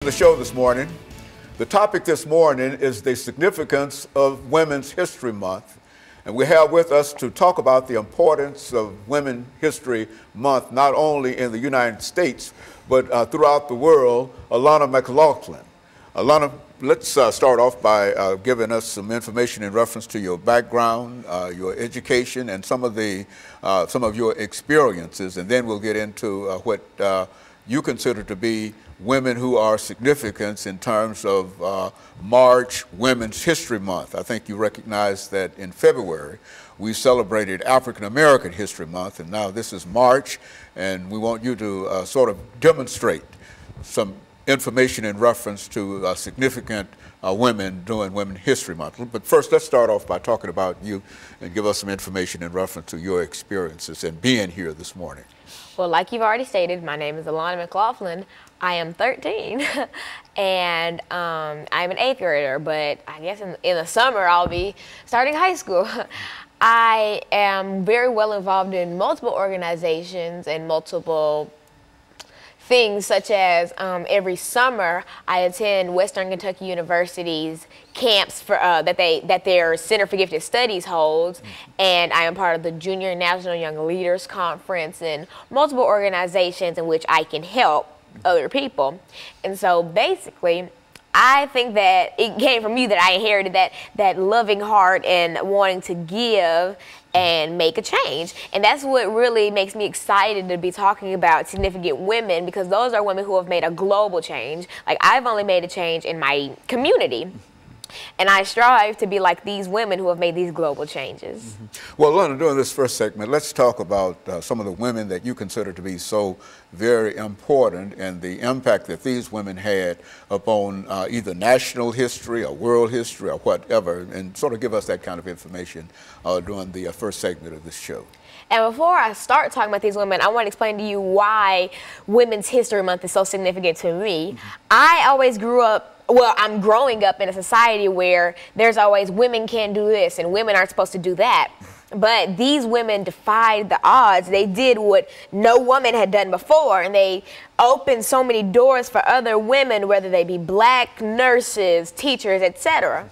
The show this morning. The topic this morning is the significance of Women's History Month. And we have with us to talk about the importance of Women's History Month, not only in the United States, but throughout the world, Alana McLaughlin. Alana, let's start off by giving us some information in reference to your background, your education, and some of your experiences, and then we'll get into what you consider to be women who are significant in terms of March Women's History Month. I think you recognize that in February we celebrated African American History Month, and now this is March, and we want you to sort of demonstrate some information in reference to significant women during Women's History Month. But first, let's start off by talking about you and give us some information in reference to your experiences and being here this morning. Well, like you've already stated, my name is Alana McLaughlin. I am 13, and I'm an 8th grader, but I guess in the summer I'll be starting high school. I am very well involved in multiple organizations and multiple things, such as every summer I attend Western Kentucky University's camps for that their Center for Gifted Studies holds, and I am part of the Junior National Young Leaders Conference and multiple organizations in which I can help other people. And so basically I think that it came from you that I inherited that loving heart and wanting to give and make a change. And that's what really makes me excited to be talking about significant women, because those are women who have made a global change. Like, I've only made a change in my community, and I strive to be like these women who have made these global changes. Well, Lana, during this first segment, let's talk about some of the women that you consider to be so very important and the impact that these women had upon either national history or world history or whatever, and sort of give us that kind of information during the first segment of this show. And before I start talking about these women, I want to explain to you why Women's History Month is so significant to me. I always grew up, well, I'm growing up in a society where there's always women can't do this and women aren't supposed to do that. But these women defied the odds. They did what no woman had done before, and they opened so many doors for other women, whether they be black nurses, teachers, etc.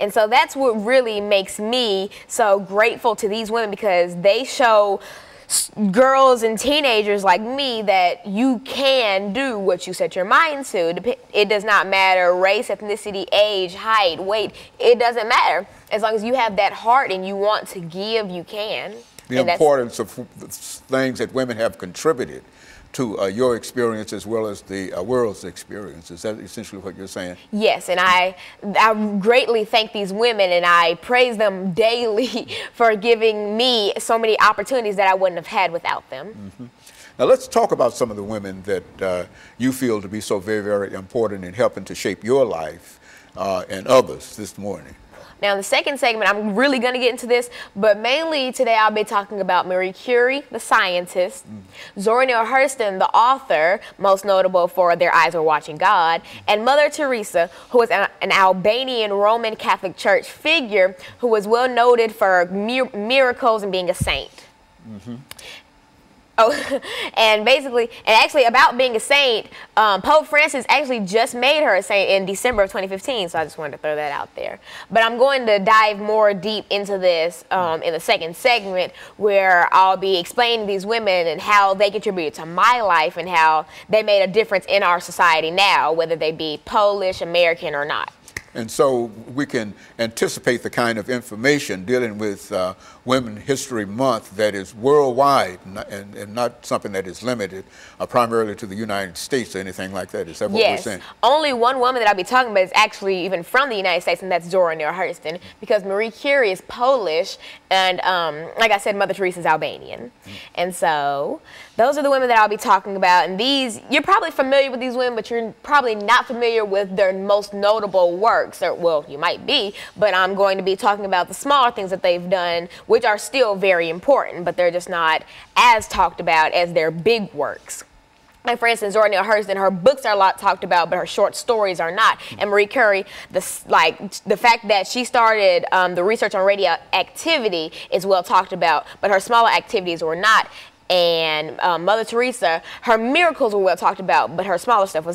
And so that's what really makes me so grateful to these women, because they show girls and teenagers like me that you can do what you set your mind to. It does not matter race, ethnicity, age, height, weight. It doesn't matter. As long as you have that heart and you want to give, you can. The importance of things that women have contributed to your experience as well as the world's experience. Is that essentially what you're saying? Yes, and I greatly thank these women, and I praise them daily for giving me so many opportunities that I wouldn't have had without them. Now let's talk about some of the women that you feel to be so very, very important in helping to shape your life and others this morning. Now, in the second segment, I'm really going to get into this, but mainly today I'll be talking about Marie Curie, the scientist, Zora Neale Hurston, the author, most notable for Their Eyes Were Watching God, and Mother Teresa, who was an Albanian Roman Catholic Church figure who was well noted for miracles and being a saint. Oh, and actually about being a saint, Pope Francis actually just made her a saint in December of 2015, so I just wanted to throw that out there. But I'm going to dive more deep into this in the second segment, where I'll be explaining these women and how they contributed to my life and how they made a difference in our society now, whether they be Polish, American, or not. And so we can anticipate the kind of information dealing with Women's History Month that is worldwide and not something that is limited primarily to the United States or anything like that. Is that what we're saying? Yes. Only one woman that I'll be talking about is actually even from the United States, and that's Zora Neale Hurston, because Marie Curie is Polish, and like I said, Mother Teresa is Albanian. And so those are the women that I'll be talking about. And these, you're probably familiar with these women, but you're probably not familiar with their most notable works. Or, well, you might be, but I'm going to be talking about the smaller things that they've done, which are still very important, but they're just not as talked about as their big works. Like, for instance, Zora Neale Hurston, her books are a lot talked about, but her short stories are not. And Marie Curie, the fact that she started the research on radioactivity is well talked about, but her smaller activities were not. And Mother Teresa, her miracles were well talked about, but her smaller stuff was not.